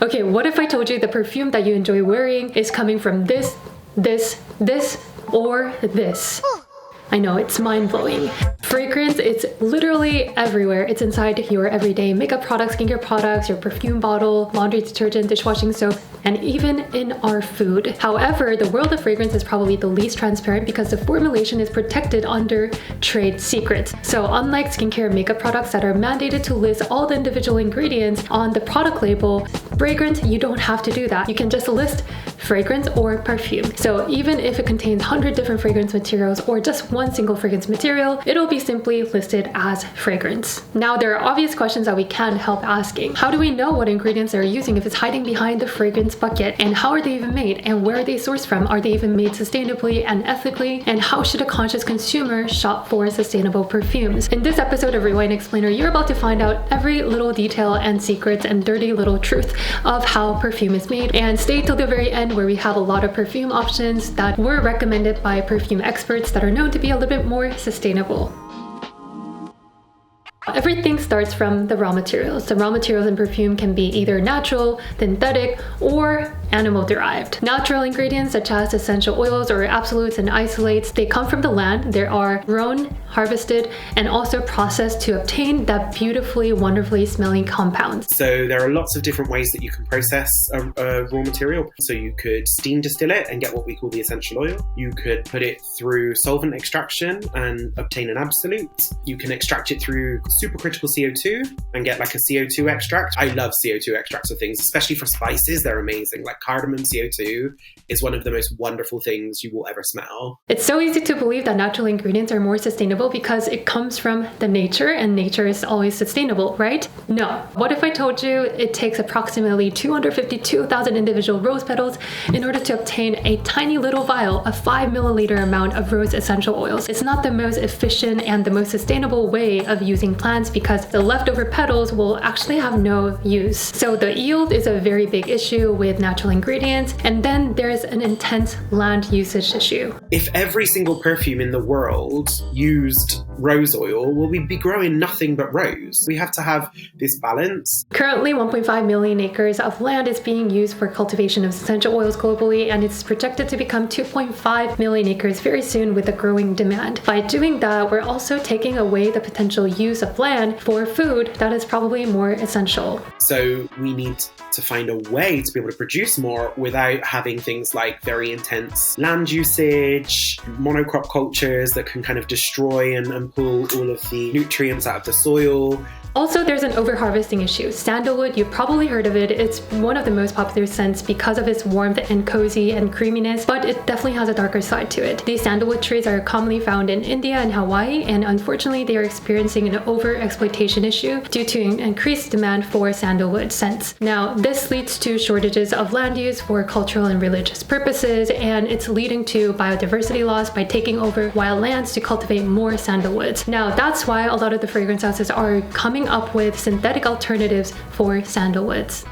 Okay, what if I told you the perfume that you enjoy wearing is coming from this, or this? I know, it's mind-blowing. Fragrance, it's literally everywhere. It's inside your everyday makeup products, skincare products, your perfume bottle, laundry detergent, dishwashing soap, and even in our food. However, the world of fragrance is probably the least transparent because the formulation is protected under trade secrets. So unlike skincare and makeup products that are mandated to list all the individual ingredients on the product label, fragrance, you don't have to do that. You can just list fragrance or perfume. So even if it contains 100 different fragrance materials or just one single fragrance material, it'll be simply listed as fragrance. Now, there are obvious questions that we can't help asking. How do we know what ingredients they're using if it's hiding behind the fragrance bucket? And how are they even made? And where are they sourced from? Are they even made sustainably and ethically? And how should a conscious consumer shop for sustainable perfumes? In this episode of Rewind Explainer, you're about to find out every little detail and secrets and dirty little truth of how perfume is made. And stay till the very end where we have a lot of perfume options that were recommended by perfume experts that are known to be a little bit more sustainable. Everything starts from the raw materials. The raw materials in perfume can be either natural, synthetic, or animal derived. Natural ingredients such as essential oils or absolutes and isolates, they come from the land. They are grown, harvested, and also processed to obtain that beautifully, wonderfully smelling compounds. So there are lots of different ways that you can process a raw material. So you could steam distill it and get what we call the essential oil. You could put it through solvent extraction and obtain an absolute. You can extract it through supercritical CO2 and get like a CO2 extract. I love CO2 extracts of things, especially for spices. They're amazing. Like cardamom CO2 is one of the most wonderful things you will ever smell. It's so easy to believe that natural ingredients are more sustainable because it comes from the nature and nature is always sustainable, right? No. What if I told you it takes approximately 252,000 individual rose petals in order to obtain a tiny little vial, a 5 milliliter amount of rose essential oils? It's not the most efficient and the most sustainable way of using plants because the leftover petals will actually have no use. So the yield is a very big issue with natural ingredients, and then there's an intense land usage issue. If every single perfume in the world used rose oil, well, we'd be growing nothing but rose. We have to have this balance. Currently, 1.5 million acres of land is being used for cultivation of essential oils globally, and it's projected to become 2.5 million acres very soon with a growing demand. By doing that, we're also taking away the potential use of land for food that is probably more essential. So we need to find a way to be able to produce more without having things like very intense land usage, monocrop cultures that can kind of destroy and pull all of the nutrients out of the soil. Also, there's an overharvesting issue. Sandalwood, you've probably heard of it. It's one of the most popular scents because of its warmth and cozy and creaminess, but it definitely has a darker side to it. These sandalwood trees are commonly found in India and Hawaii, and unfortunately, they are experiencing an over-exploitation issue due to an increased demand for sandalwood scents. Now, this leads to shortages of land use for cultural and religious purposes, and it's leading to biodiversity loss by taking over wild lands to cultivate more sandalwoods. Now, that's why a lot of the fragrance houses are coming up with synthetic alternatives for sandalwoods.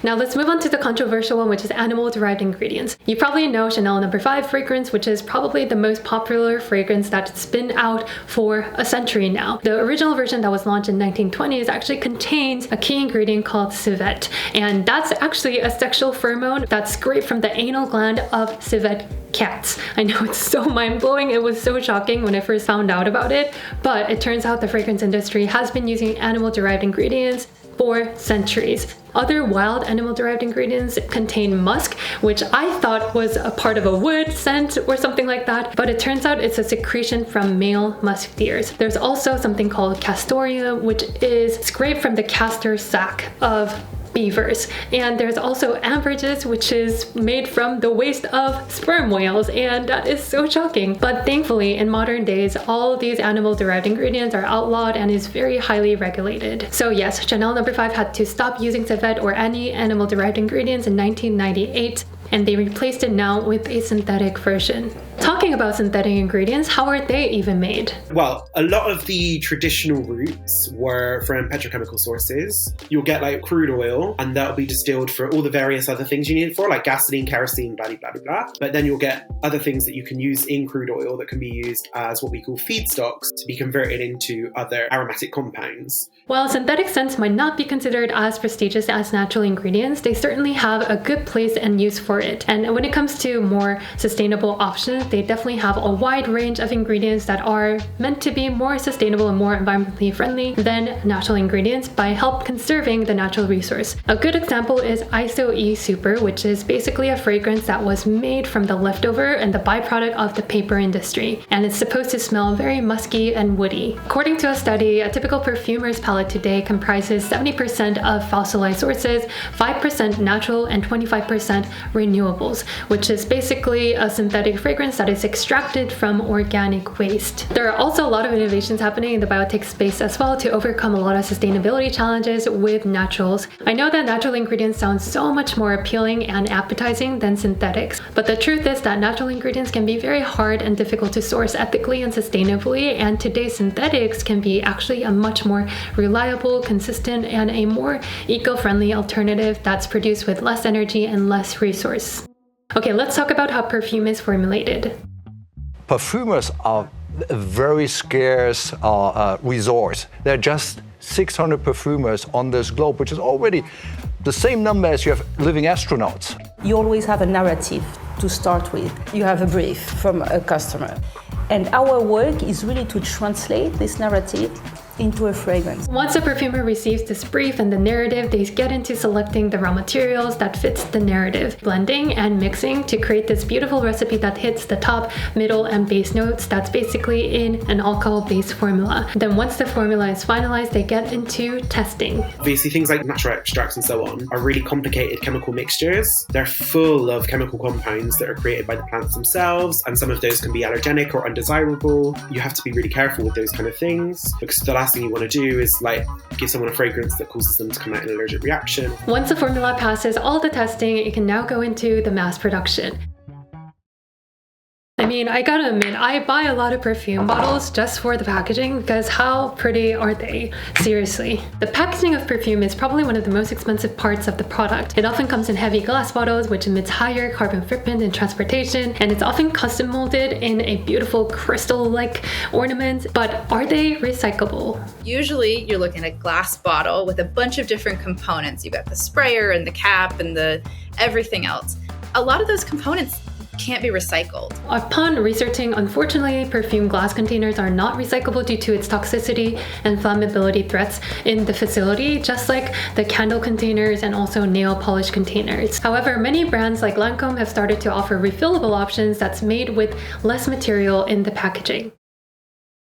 Now let's move on to the controversial one, which is animal-derived ingredients. You probably know Chanel No. 5 fragrance, which is probably the most popular fragrance that's been out for a century now. The original version that was launched in 1920s actually contains a key ingredient called civet, and that's actually a sexual pheromone that's scraped from the anal gland of civet cats. I know, it's so mind-blowing. It was so shocking when I first found out about it, but it turns out the fragrance industry has been using animal-derived ingredients for centuries. Other wild animal-derived ingredients contain musk, which I thought was a part of a wood scent or something like that, but it turns out it's a secretion from male musk deers. There's also something called castoreum, which is scraped from the castor sac of beavers. And there's also ambergris, which is made from the waste of sperm whales, and that is so shocking. But thankfully, in modern days, all these animal-derived ingredients are outlawed and is very highly regulated. So yes, Chanel No. 5 had to stop using civet or any animal-derived ingredients in 1998, and they replaced it now with a synthetic version. Talking about synthetic ingredients, how are they even made? Well, a lot of the traditional routes were from petrochemical sources. You'll get like crude oil, and that'll be distilled for all the various other things you need it for, like gasoline, kerosene, blah, blah, blah, blah. But then you'll get other things that you can use in crude oil that can be used as what we call feedstocks to be converted into other aromatic compounds. While synthetic scents might not be considered as prestigious as natural ingredients, they certainly have a good place and use for it. And when it comes to more sustainable options, they definitely have a wide range of ingredients that are meant to be more sustainable and more environmentally friendly than natural ingredients by help conserving the natural resource. A good example is ISO E Super, which is basically a fragrance that was made from the leftover and the byproduct of the paper industry. And it's supposed to smell very musky and woody. According to a study, a typical perfumer's palette today comprises 70% of fossilized sources, 5% natural, and 25% renewables, which is basically a synthetic fragrance that is extracted from organic waste. There are also a lot of innovations happening in the biotech space as well to overcome a lot of sustainability challenges with naturals. I know that natural ingredients sound so much more appealing and appetizing than synthetics, but the truth is that natural ingredients can be very hard and difficult to source ethically and sustainably, and today's synthetics can be actually a much more reliable, consistent, and a more eco-friendly alternative that's produced with less energy and less resource. Okay, let's talk about how perfume is formulated. Perfumers are a very scarce resource. There are just 600 perfumers on this globe, which is already the same number as you have living astronauts. You always have a narrative to start with. You have a brief from a customer. And our work is really to translate this narrative into a fragrance. Once a perfumer receives this brief and the narrative, they get into selecting the raw materials that fits the narrative, blending and mixing to create this beautiful recipe that hits the top, middle, and base notes that's basically in an alcohol-based formula. Then once the formula is finalized, they get into testing. Obviously, things like natural extracts and so on are really complicated chemical mixtures. They're full of chemical compounds that are created by the plants themselves, and some of those can be allergenic or undesirable. You have to be really careful with those kind of things, because the last thing you want to do is like give someone a fragrance that causes them to come out in an allergic reaction. Once the formula passes all the testing, it can now go into the mass production. I mean, I gotta admit, I buy a lot of perfume bottles just for the packaging because how pretty are they? Seriously. The packaging of perfume is probably one of the most expensive parts of the product. It often comes in heavy glass bottles, which emits higher carbon footprint in transportation, and it's often custom molded in a beautiful crystal-like ornament. But are they recyclable? Usually, you're looking at a glass bottle with a bunch of different components. You've got the sprayer and the cap and the everything else. A lot of those components can't be recycled. Upon researching, unfortunately, perfume glass containers are not recyclable due to its toxicity and flammability threats in the facility, just like the candle containers and also nail polish containers. However, many brands like Lancome have started to offer refillable options that's made with less material in the packaging.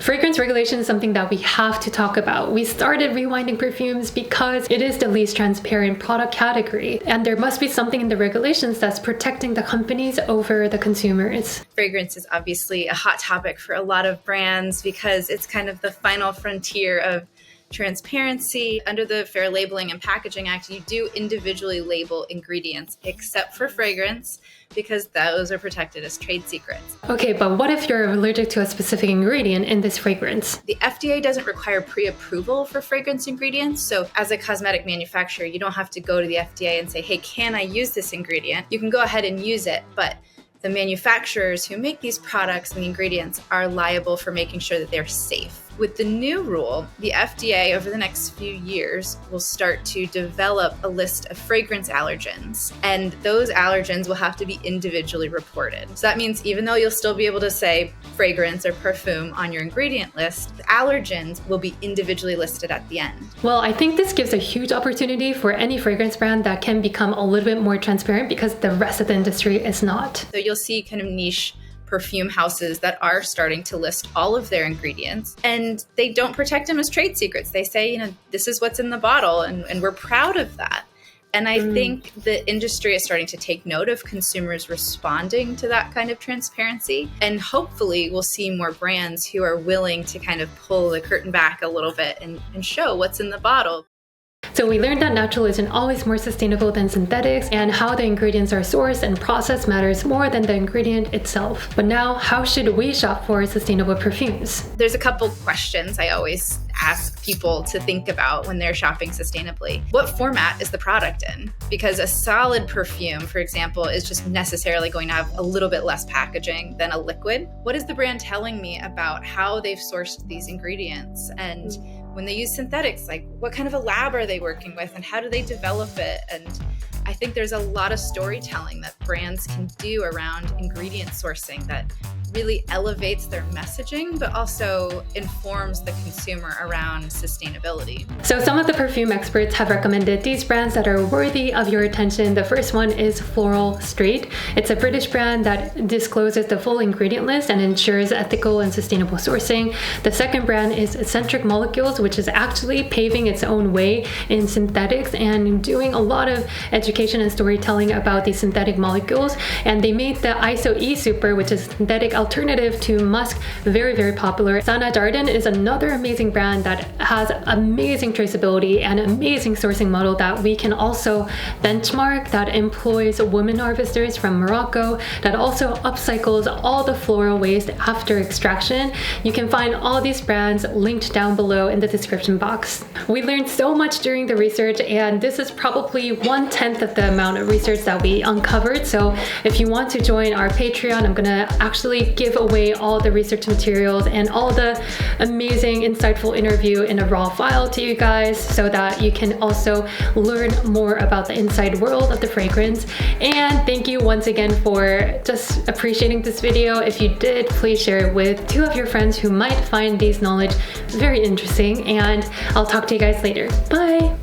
Fragrance regulation is something that we have to talk about. We started rewinding perfumes because it is the least transparent product category, and there must be something in the regulations that's protecting the companies over the consumers. Fragrance is obviously a hot topic for a lot of brands because it's kind of the final frontier of transparency. Under the Fair Labeling and Packaging Act, you do individually label ingredients except for fragrance because those are protected as trade secrets. Okay, but what if you're allergic to a specific ingredient in this fragrance? The FDA doesn't require pre-approval for fragrance ingredients. So as a cosmetic manufacturer, you don't have to go to the FDA and say, hey, can I use this ingredient? You can go ahead and use it, but the manufacturers who make these products and the ingredients are liable for making sure that they're safe. With the new rule, the FDA over the next few years will start to develop a list of fragrance allergens, and those allergens will have to be individually reported. So that means even though you'll still be able to say fragrance or perfume on your ingredient list, the allergens will be individually listed at the end. Well, I think this gives a huge opportunity for any fragrance brand that can become a little bit more transparent because the rest of the industry is not. So you'll see kind of niche perfume houses that are starting to list all of their ingredients, and they don't protect them as trade secrets. They say, this is what's in the bottle, and we're proud of that. And I think the industry is starting to take note of consumers responding to that kind of transparency. And hopefully we'll see more brands who are willing to kind of pull the curtain back a little bit and show what's in the bottle. So we learned that natural isn't always more sustainable than synthetics, and how the ingredients are sourced and processed matters more than the ingredient itself. But now, how should we shop for sustainable perfumes? There's a couple questions I always ask people to think about when they're shopping sustainably. What format is the product in? Because a solid perfume, for example, is just necessarily going to have a little bit less packaging than a liquid. What is the brand telling me about how they've sourced these ingredients? And when they use synthetics, like what kind of a lab are they working with and how do they develop it? And I think there's a lot of storytelling that brands can do around ingredient sourcing that really elevates their messaging, but also informs the consumer around sustainability. So some of the perfume experts have recommended these brands that are worthy of your attention. The first one is Floral Street. It's a British brand that discloses the full ingredient list and ensures ethical and sustainable sourcing. The second brand is Eccentric Molecules, which is actually paving its own way in synthetics and doing a lot of education and storytelling about these synthetic molecules. And they made the ISO E Super, which is synthetic alternative to musk, very, very popular. Sana Darden is another amazing brand that has amazing traceability and amazing sourcing model that we can also benchmark, that employs women harvesters from Morocco, that also upcycles all the floral waste after extraction. You can find all these brands linked down below in the description box. We learned so much during the research, and this is probably 1/10 of the amount of research that we uncovered. So if you want to join our Patreon, I'm gonna actually give away all the research materials and all the amazing, insightful interview in a raw file to you guys so that you can also learn more about the inside world of the fragrance. And thank you once again for just appreciating this video. If you did, please share it with 2 of your friends who might find these knowledge very interesting, and I'll talk to you guys later. Bye!